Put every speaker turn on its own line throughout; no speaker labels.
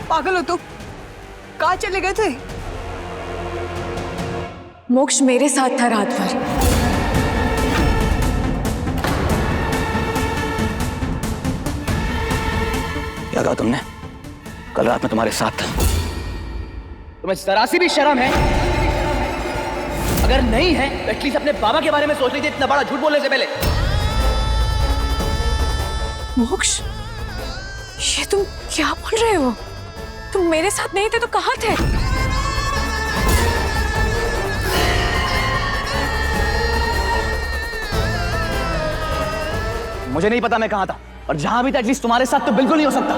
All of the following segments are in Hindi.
पागल हो तुम? कहाँ चले गए थे?
मोक्ष मेरे साथ था रात भर।
क्या कहा तुमने? कल रात में तुम्हारे साथ था। तुम्हें जरा सी भी शर्म है? अगर नहीं है तो एटलीस्ट अपने बाबा के बारे में सोच लीजिए, इतना बड़ा झूठ बोलने से पहले।
मोक्ष, ये तुम क्या बोल रहे हो? तुम मेरे साथ नहीं थे तो कहाँ थे?
मुझे नहीं पता मैं कहां था, और जहां भी था एटलीस्ट तुम्हारे साथ तो बिल्कुल नहीं हो सकता।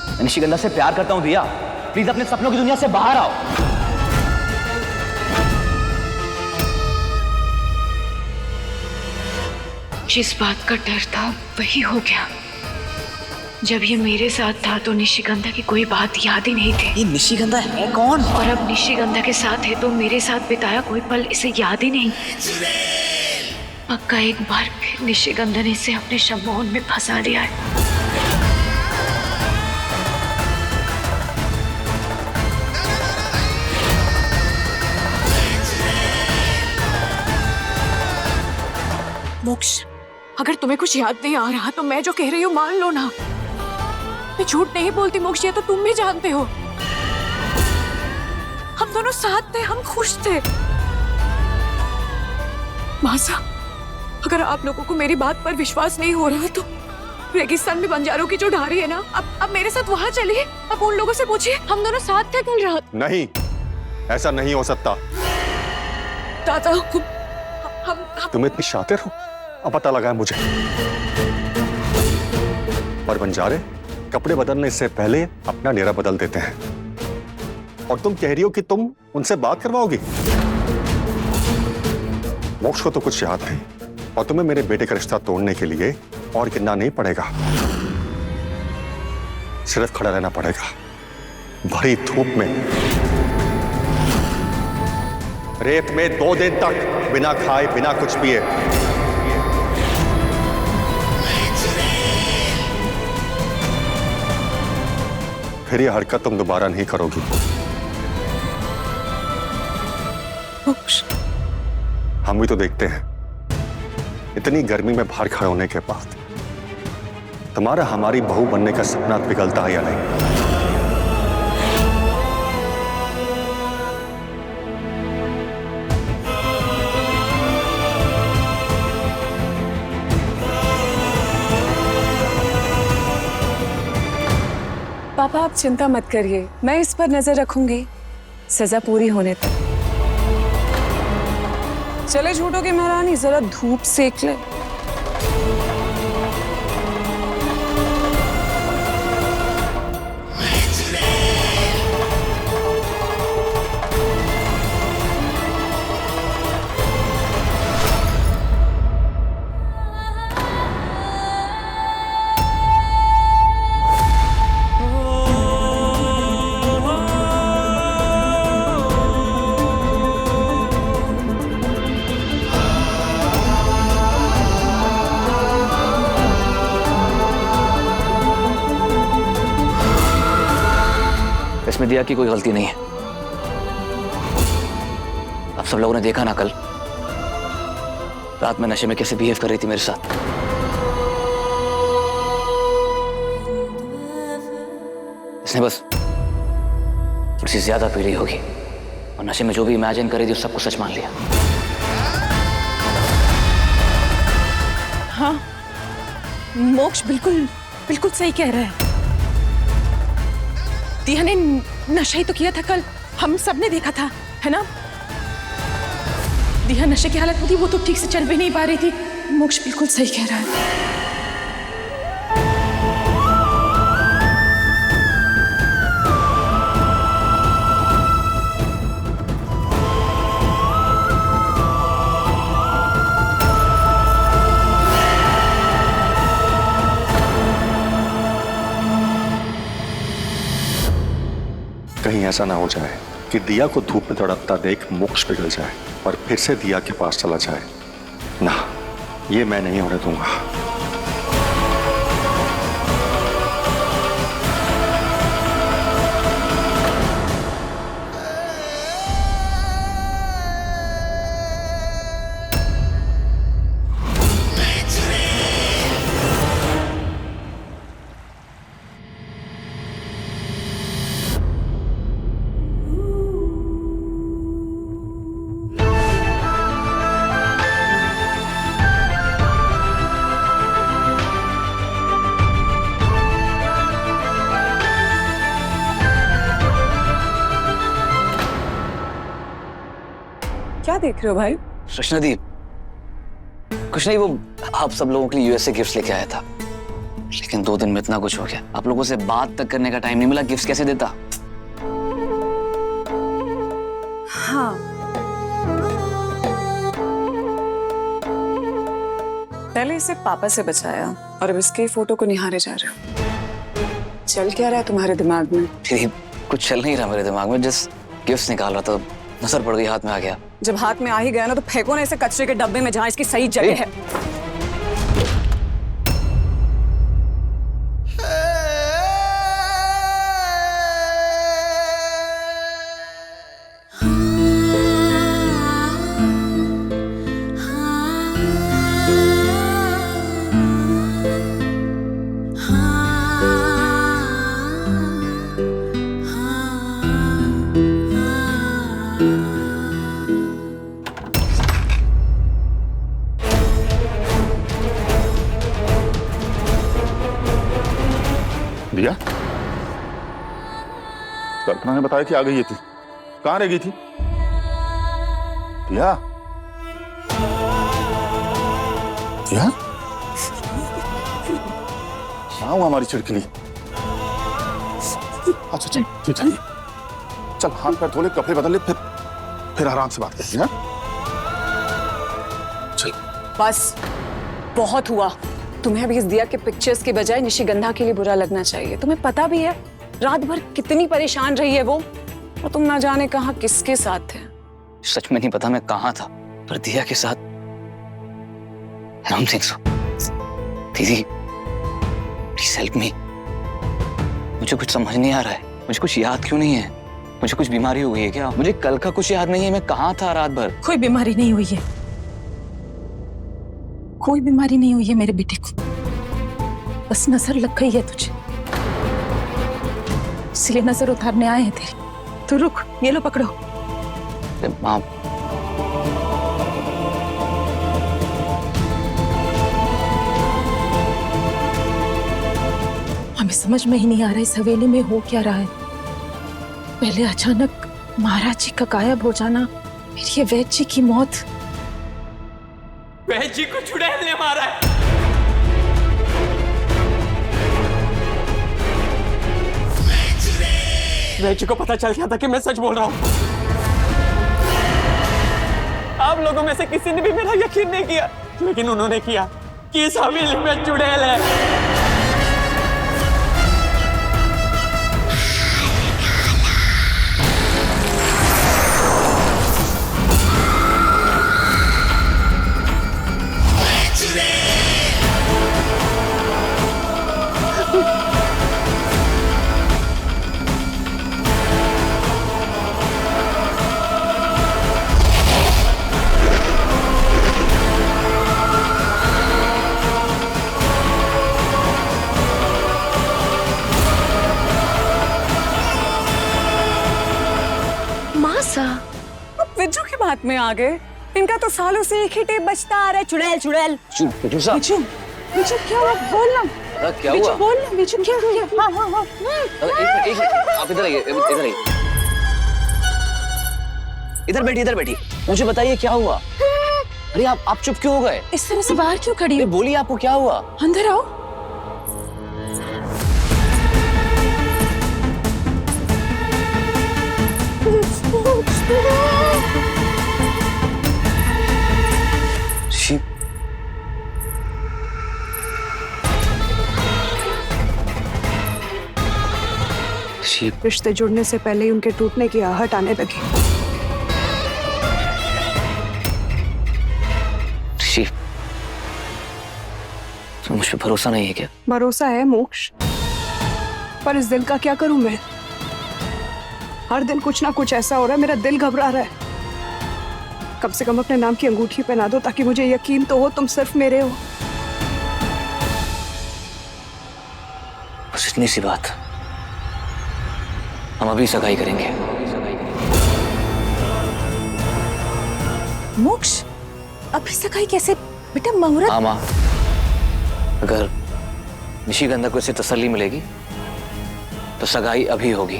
मैं निशिगंधा से प्यार करता हूं दिया, प्लीज अपने सपनों की दुनिया से बाहर आओ।
जिस बात का डर था वही हो गया। जब ये मेरे साथ था तो निशिगंधा की कोई बात याद ही नहीं थी।
ये निशिगंधा है कौन?
और अब निशिगंधा के साथ है तो मेरे साथ बिताया कोई पल इसे याद ही नहीं। पक्का एक बार फिर निशिगंधा ने इसे अपने सम्मोहन में फंसा दिया है। मोक्ष, अगर तुम्हें कुछ याद नहीं आ रहा तो मैं जो कह रही हूँ मान लो ना। मैं झूठ नहीं बोलती मोक्ष, ये तो तुम भी जानते हो। हम दोनों साथ थे, हम खुश थे। मासा, अगर आप लोगों को मेरी बात पर विश्वास नहीं हो रहा तो रेगिस्तान में बंजारों की जो ढारी है ना, अब मेरे साथ वहां चलिए। अब उन लोगों से पूछिए, हम दोनों साथ थे कल रात।
नहीं, ऐसा नहीं हो सकता।
दादा, हम
तुम इतनी शातिर हो, अब पता लगा है मुझे। पर बंजारे कपड़े बदलने से पहले अपना डेरा बदल देते हैं, और तुम कह रही हो कि तुम उनसे बात करवाओगी। मोक्ष को तो कुछ याद नहीं, और तुम्हें मेरे बेटे का रिश्ता तोड़ने के लिए और गिनना नहीं पड़ेगा, सिर्फ खड़ा रहना पड़ेगा भरी धूप में, रेत में 2 दिन तक, बिना खाए बिना कुछ पिए। फिर ये हरकत तुम दोबारा नहीं करोगी। हम भी तो देखते हैं, इतनी गर्मी में बाहर खड़े होने के बाद तुम्हारा हमारी बहू बनने का सपना पिघलता है या नहीं?
पापा, आप चिंता मत करिए, मैं इस पर नजर रखूंगी सजा पूरी होने तक। चले झूठों की महारानी, जरा धूप सेक ले।
इसमें दिया की कोई गलती नहीं है। आप सब लोगों ने देखा ना कल रात में नशे में कैसे बिहेव कर रही थी मेरे साथ। इसने बस थोड़ी सी ज्यादा पी रही होगी, और नशे में जो भी इमेजिन कर रही थी सब कुछ सच मान लिया।
हाँ, मोक्ष बिल्कुल बिल्कुल सही कह रहा है। दिया ने नशा ही तो किया था कल, हम सब ने देखा था, है ना? दिया नशे की हालत में थी, वो तो ठीक से चल भी नहीं पा रही थी। मोक्ष बिल्कुल सही कह रहा है।
कहीं ऐसा ना हो जाए कि दिया को धूप में तड़पता देख मोक्ष पिघल जाए और फिर से दिया के पास चला जाए। ना, ये मैं नहीं होने दूंगा।
क्या देख रहे हो भाई?
रचना दी, कुछ नहीं, वो आप सब लोगों के लिए यूएस से गिफ्ट्स लेके आया था, लेकिन 2 दिन में इतना कुछ हो गया, आप लोगों से बात तक करने का टाइम नहीं मिला। गिफ्ट्स कैसे देता?
हाँ, पहले इसे पापा से बचाया और अब इसकी फोटो को निहारे जा रहे हो। चल क्या रहा है तुम्हारे दिमाग में?
फिर कुछ चल नहीं रहा मेरे दिमाग में, जस्ट गिफ्ट्स निकाल रहा था, नजर पड़ गई, हाथ में आ गया।
जब हाथ में आ ही गया ना तो फेंको ना इसे कचरे के डब्बे में जहां इसकी सही जगह है।
दिया, कल्पना ने बताया कि आ गई है तू, कहाँ रह गई थी? दिया, दिया, क्या हुआ हमारी छिड़कली? अच्छा चल, चल चल, हाथ पैर धो ले, कपड़े बदल ले, फिर आराम से बात करते हैं। चल
बस बहुत हुआ। तुम्हें भी इस दिया के पिक्चर्स के बजाय निशिगंधा के लिए बुरा लगना चाहिए। तुम्हें पता भी है रात भर कितनी परेशान रही है वो, और तुम ना जाने कहां किसके साथ थे।
सच में नहीं पता मैं कहाँ था, पर दिया के साथ। I don't think so. दीदी, प्लीज हेल्प मी। मुझे कुछ समझ नहीं आ रहा है, मुझे कुछ याद क्यों नहीं है? मुझे कुछ बीमारी हो गई है क्या? मुझे कल का कुछ याद नहीं है, मैं कहाँ था रात भर?
कोई बीमारी नहीं हुई है, कोई बीमारी नहीं हुई है मेरे बेटे को, बस नजर लग गई है तुझे, इसलिए नजर उतारने आए हैं तेरी। तो रुक, ये लो पकड़ो।
माँ,
हमें समझ में ही नहीं आ रहा इस हवेली में हो क्या रहा है। पहले अचानक महाराज जी का गायब हो जाना, फिर ये वैद्य जी की मौत।
वैद्य जी को चुड़ैल ने मारा है। वैद्य जी को पता चल गया था कि मैं सच बोल रहा हूं। आप लोगों में से किसी ने भी मेरा यकीन नहीं किया, लेकिन उन्होंने किया कि इस हवेली में चुड़ैल है।
विजू की बात में आ गए। इनका तो सालों से एक ही टेप बजता आ रहा है, चुड़ैल चुड़ैल।
विजू, विजू क्या हुआ? बोलना।
क्या
विजू
हुआ?
बोलना, विजू क्या हुआ? हाँ हाँ हाँ।
एक मिनट, आप इधर आइए, इधर आइए, इधर बैठिए, इधर बैठिए, मुझे बताइए क्या हुआ? अरे आप चुप क्यों हो गए?
इस तरह से बाहर क्यों खड़ी हो?
बोलिए, आपको क्या हुआ?
अंदर आओ।
रिश्ते जुड़ने से पहले ही उनके टूटने की आहट आने लगी।
तो मुझ पे भरोसा नहीं है क्या?
भरोसा है मोक्ष, पर इस दिल का क्या करूं मैं? हर दिन कुछ ना कुछ ऐसा हो रहा है, मेरा दिल घबरा रहा है। कम से कम अपने नाम की अंगूठी पहना दो ताकि मुझे यकीन तो हो तुम सिर्फ मेरे हो।
बस इतनी सी बात, हम अभी सगाई करेंगे।
मोक्ष, अभी सगाई कैसे बेटा? मुहूर्त।
हाँ माँ, अगर निशिगंधा को इससे तसल्ली मिलेगी तो सगाई अभी होगी।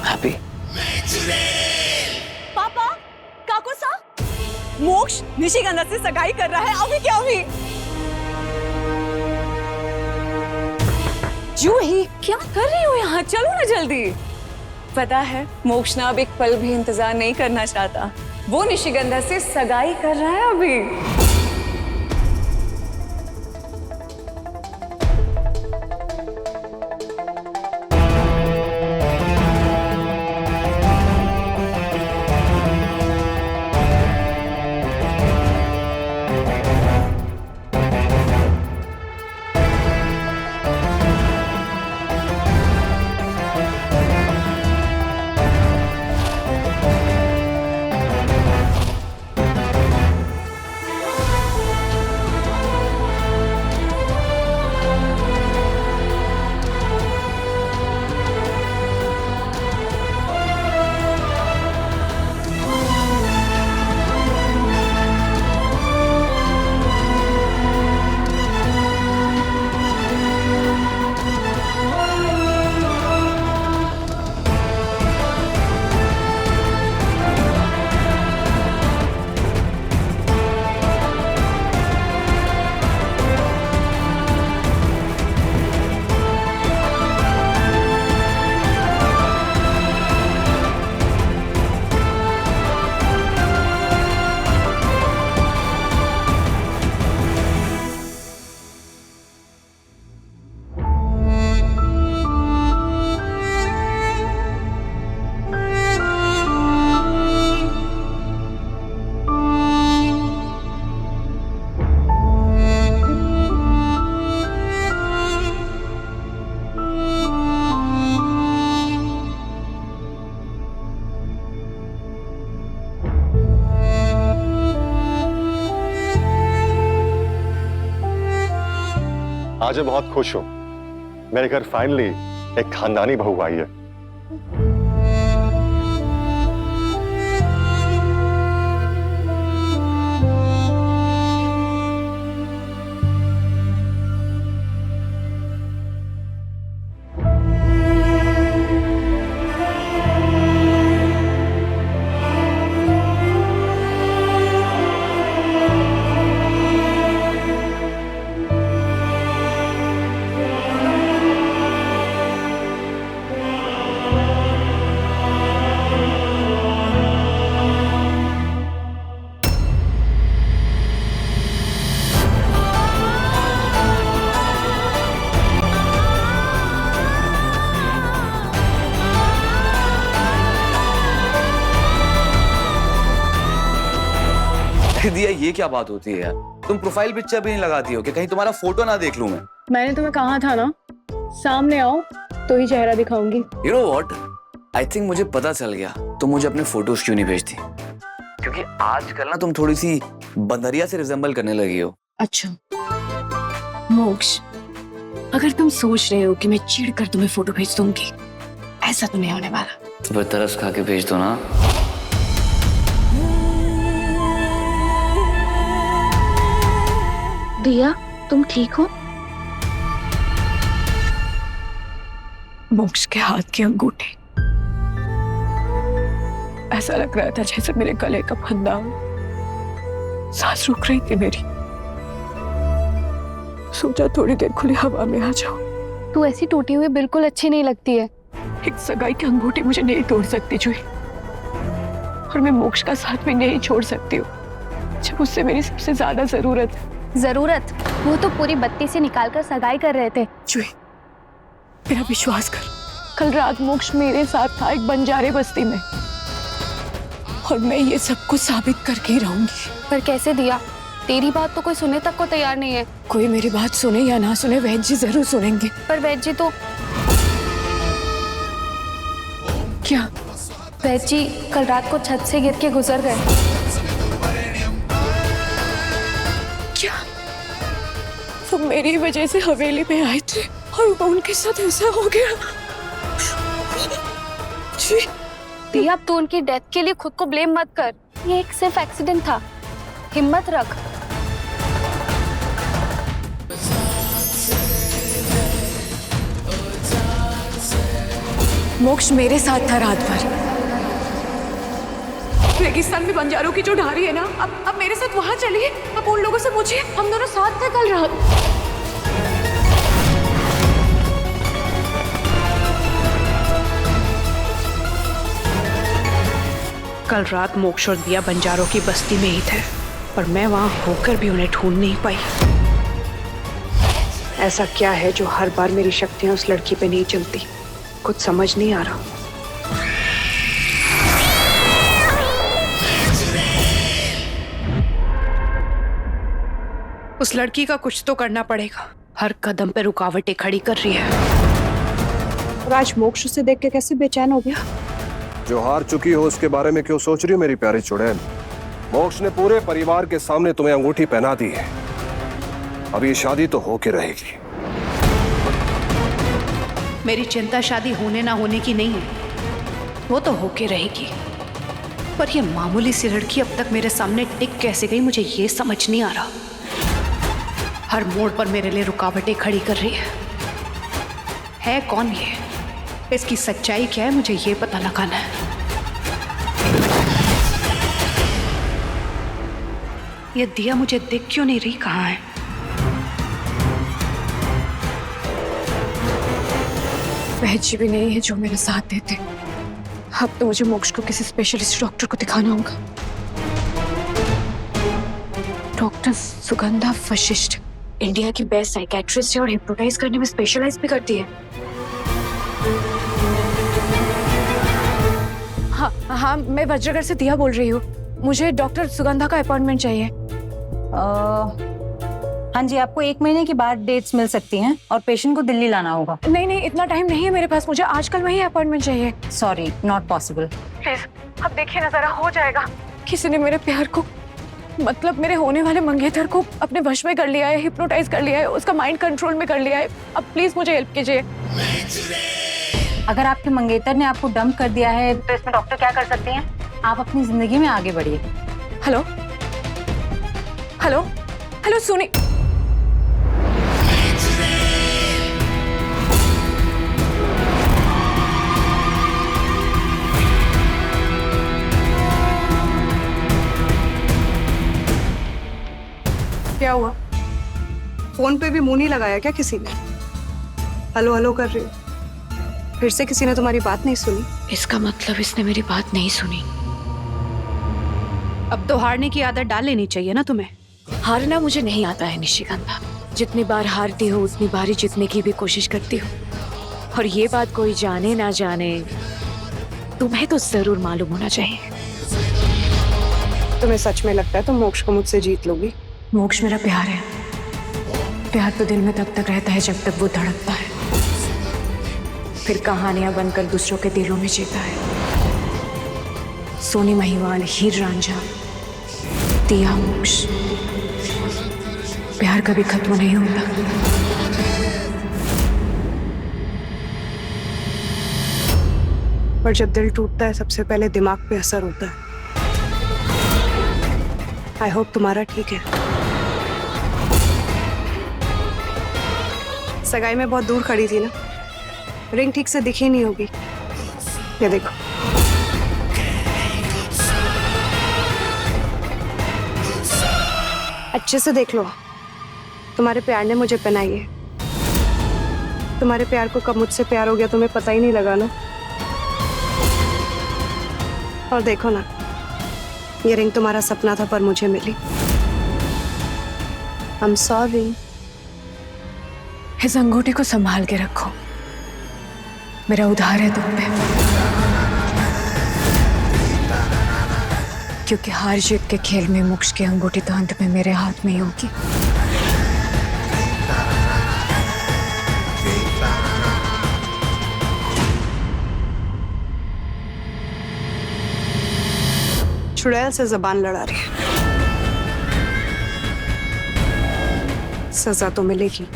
हैप्पी?
पापा, काको सा, मोक्ष निशिगंधा से सगाई कर रहा है अभी क्या अभी? जूही, क्या कर रही हो यहाँ? चलो ना जल्दी। पता है मोक्ष ना अब एक पल भी इंतजार नहीं करना चाहता। वो निशिगंधा से सगाई कर रहा है अभी।
आज मैं बहुत खुश हूं, मेरे घर फाइनली एक खानदानी बहू आई है।
दिया, ये क्या बात होती है यार? तुम प्रोफाइल पिक्चर भी नहीं लगाती हो कि कहीं तुम्हारा फोटो ना देख लूं मैं?
मैंने तुम्हें कहा था ना, सामने आओ तो ही चेहरा दिखाऊंगी।
You know what? I think मुझे पता चल गया तुम मुझे अपने फोटोज क्यों नहीं भेजती, क्योंकि आजकल ना तुम थोड़ी सी बंदरिया से रिजेंबल करने लगी हो।
अच्छा मोक्ष, अगर तुम सोच रहे हो कि मैं चिढ़ कर तुम्हें फोटो भेज दूंगी, ऐसा तो नहीं होने वाला।
तो फिर तरस खा के भेज दो ना।
दिया, तुम ठीक हो?
मोक्ष के हाथ की अंगूठी, ऐसा लग रहा था जैसे मेरे गले का फंदा हो। सांस रुक रही थी मेरी, सोचा थोड़ी देर खुली हवा में आ जाओ।
तू ऐसी टूटी हुई बिल्कुल अच्छी नहीं लगती है।
एक सगाई की अंगूठी मुझे नहीं तोड़ सकती जुई, और मैं मोक्ष का साथ भी नहीं छोड़ सकती हूँ जब उससे मेरी सबसे ज्यादा जरूरत है।
जरूरत? वो तो पूरी बत्ती से निकालकर सगाई कर रहे थे।
जुई, मेरा विश्वास कर, कल रात मोक्ष मेरे साथ था एक बंजारे बस्ती में, और मैं ये सब कुछ साबित करके ही रहूंगी।
पर कैसे दिया? तेरी बात तो कोई सुनने तक को तैयार नहीं है।
कोई मेरी बात सुने या ना सुने, वैद जी जरूर सुनेंगे।
पर वैद जी तो
क्या?
वैद जी कल रात को छत से गिर के गुजर गए।
क्या? वो मेरी वजह से हवेली में आए थे और उनके साथ ऐसा हो गया? जी
दिया, अब तो उनकी डेथ के लिए खुद को ब्लेम मत कर। ये एक सिर्फ एक्सीडेंट था, हिम्मत रख।
मोक्ष मेरे साथ था रात भर। रेगिस्तान में बंजारों की जो ढारी है ना, अब मेरे साथ वहां चलिए। अब उन लोगों से पूछिए, हम दोनों साथ थे कल रात। कल रात मोक्ष और दिया बंजारों की बस्ती में ही थे, पर मैं वहां होकर भी उन्हें ढूंढ नहीं पाई। ऐसा क्या है जो हर बार मेरी शक्तियां उस लड़की पे नहीं चलती? कुछ समझ नहीं आ रहा। उस लड़की का कुछ तो करना पड़ेगा। हर कदम पे रुकावटें खड़ी कर रही है। राज मोक्ष से देख के कैसे बेचैन हो गया?
जो हार चुकी हो उसके बारे में क्यों सोच रही हो मेरी प्यारी चुड़ैल? मोक्ष ने पूरे परिवार के सामने तुम्हें अंगूठी पहना दी है। अब ये शादी तो होके रहेगी।
मेरी चिंता शादी होने ना होने की नहीं है, वो तो होके रहेगी। पर ये मामूली सी लड़की अब तक मेरे सामने टिक कैसे गई, मुझे ये समझ नहीं आ रहा। हर मोड़ पर मेरे लिए रुकावटें खड़ी कर रही है कौन ये? इसकी सच्चाई क्या है, मुझे ये पता लगाना है। ये दिया मुझे दिख क्यों नहीं रही? कहाँ है? वह जी भी नहीं है जो मेरा साथ देते। अब तो मुझे मोक्ष को किसी स्पेशलिस्ट डॉक्टर को दिखाना होगा। डॉक्टर सुगंधा वशिष्ठ इंडिया की बेस्ट साइकेट्रिस्ट है और हिप्नोटाइज करने में स्पेशलाइज भी करती है। हाँ, मैं वज्रगढ़ से दिया बोल रही हूँ। मुझे डॉक्टर सुगंधा का अपॉइंटमेंट चाहिए।
हाँ जी, आपको 1 महीने के बाद डेट्स मिल सकती हैं और पेशेंट को दिल्ली लाना होगा।
नहीं, इतना टाइम नहीं है मेरे पास। मुझे आजकल में ही अपॉइंटमेंट चाहिए।
Sorry, not possible.
प्लीज अब देखिए ना जरा, हो जाएगा। किसी ने मेरे प्यार को, मतलब मेरे होने वाले मंगेतर को अपने वश में कर लिया है, हिप्नोटाइज कर लिया है, उसका माइंड कंट्रोल में कर लिया है। अब प्लीज मुझे हेल्प कीजिए।
अगर आपके मंगेतर ने आपको डंप कर दिया है तो इसमें डॉक्टर क्या कर सकते हैं? आप अपनी जिंदगी में आगे बढ़िए।
हेलो हेलो हेलो, सुनी। क्या हुआ? फोन पे भी मुंह नहीं लगाया क्या किसी ने? हेलो हेलो कर रही हो। फिर से किसी ने तुम्हारी बात नहीं सुनी? इसका मतलब इसने मेरी बात नहीं सुनी। अब तो हारने की आदत डाल लेनी चाहिए ना तुम्हें। हारना मुझे नहीं आता है निशिगंधा। जितनी बार हारती हो उतनी बार ही जीतने की भी कोशिश करती हो। और ये बात कोई जाने ना जाने, तुम्हें तो जरूर मालूम होना चाहिए। तुम्हें सच में लगता है तुम मोक्ष को मुझसे जीत लोगी? मोक्ष मेरा प्यार है। प्यार तो दिल में तब तक रहता है जब तक वो धड़कता है, फिर कहानियां बनकर दूसरों के दिलों में जीता है। सोनी महिवाल, हीर रांझा, दिया, मोक्ष, प्यार कभी खत्म नहीं होता। पर जब दिल टूटता है सबसे पहले दिमाग पे असर होता है। आई होप तुम्हारा ठीक है। सगाई में बहुत दूर खड़ी थी ना, रिंग ठीक से दिखी नहीं होगी। ये देखो। अच्छे से देख लो, तुम्हारे प्यार ने मुझे पहनाई है। तुम्हारे प्यार को कब मुझसे प्यार हो गया तुम्हें पता ही नहीं लगा ना। और देखो ना, ये रिंग तुम्हारा सपना था पर मुझे मिली। I am sorry. इस अंगूठी को संभाल के रखो, मेरा उधार है तुम पे।
क्योंकि हार जीत के खेल में मोक्ष की अंगूठी तो अंत में मेरे हाथ में ही होगी।
चुड़ैल से जबान लड़ा रही है, सजा तो मिलेगी।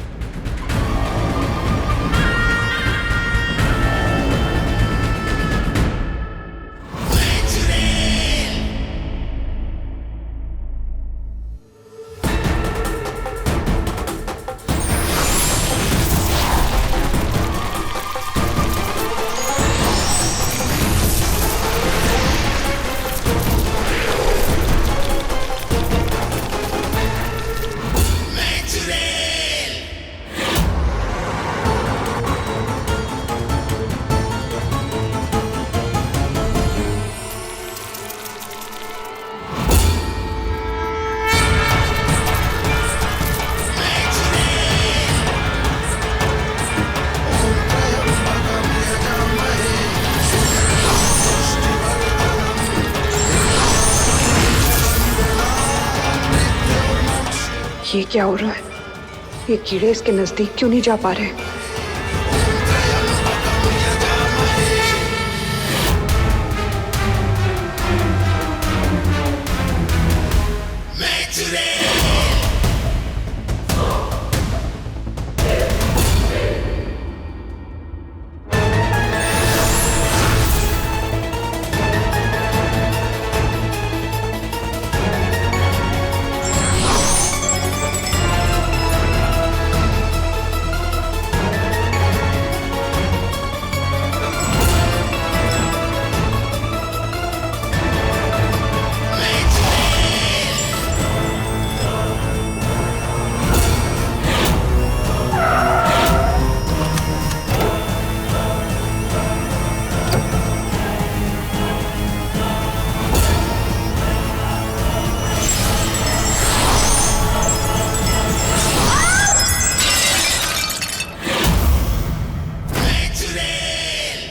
ये क्या हो रहा है? ये कीड़े इसके नजदीक क्यों नहीं जा पा रहे?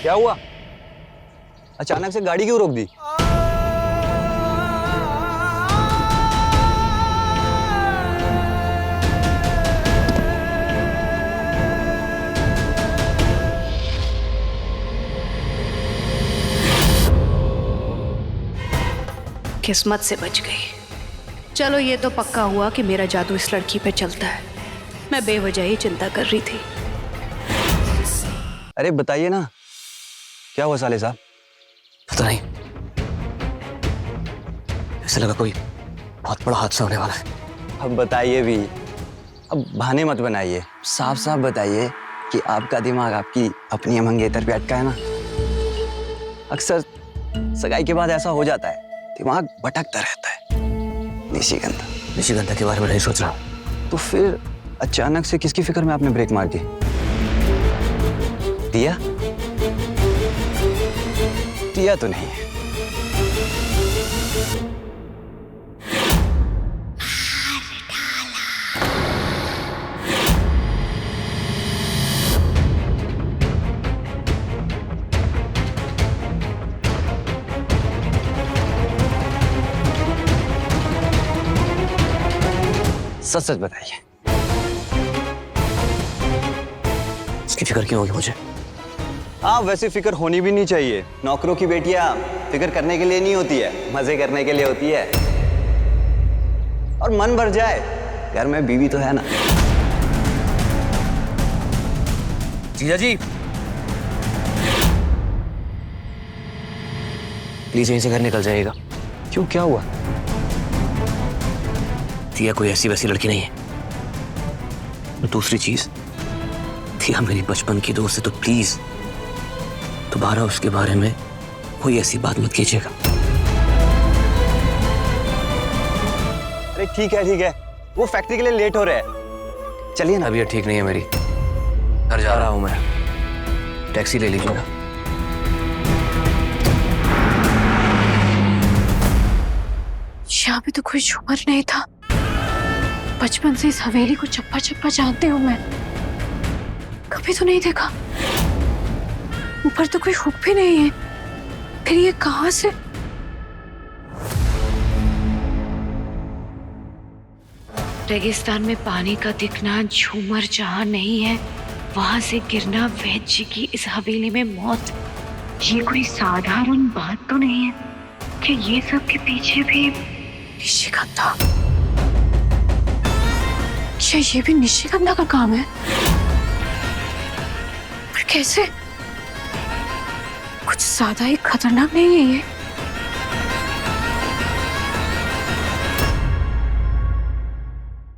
क्या हुआ? अचानक से गाड़ी क्यों रोक दी?
किस्मत से बच गई। चलो ये तो पक्का हुआ कि मेरा जादू इस लड़की पे चलता है। मैं बेवजह ही चिंता कर रही थी।
अरे बताइए ना, क्या हुआ साले साहब?
पता नहीं, ऐसा लगा कोई बहुत बड़ा हादसा होने वाला है।
अब बताइए भी, अब बहाने मत बनाइए, साफ साफ बताइए कि आपका दिमाग आपकी अपनी मंगेतर पे अटका है ना। अक्सर सगाई के बाद ऐसा हो जाता है, दिमाग भटकता रहता है। निशिगंधा,
निशिगंधा के बारे में नहीं सोच रहा।
तो फिर अचानक से किसकी फिक्र में आपने ब्रेक मार दी? दिया? दिया तो नहीं है। सच सच बताइए,
इसकी फिक्र क्यों होगी मुझे?
हाँ, वैसे फिक्र होनी भी नहीं चाहिए। नौकरों की बेटियां फिक्र करने के लिए नहीं होती है, मजे करने के लिए होती है। और मन भर जाए, घर में बीवी तो है ना।
जीजा जी, प्लीज यहीं से घर निकल जाइएगा।
क्यों, क्या हुआ?
दिया कोई ऐसी वैसी लड़की नहीं है। और दूसरी चीज, दिया मेरी बचपन की दोस्त है, तो प्लीज दोबारा उसके बारे में कोई ऐसी बात मत कीजिएगा।
अरे ठीक है, वो फैक्ट्री के लिए लेट हो रहा है, चलिए ना।
तबीयत ठीक नहीं है मेरी, घर जा रहा हूं मैं, टैक्सी ले लीजिएगा।
यहाँ पे तो कोई झूमर नहीं था। बचपन से इस हवेली को चप्पा चप्पा जानती हूँ मैं, कभी तो नहीं देखा। ऊपर तो कोई हुक भी नहीं है, फिर ये कहाँ से?
रेगिस्तान में पानी का दिखना, झूमर जहाँ नहीं है वहां से गिरना, वैद्य जी की इस हवेली में मौत, ये कोई साधारण बात तो नहीं है कि ये सब के पीछे भी निशिगंधा। क्या ये भी निशिगंधा का काम है? पर कैसे? कुछ ज्यादा ही खतरनाक नहीं है ये?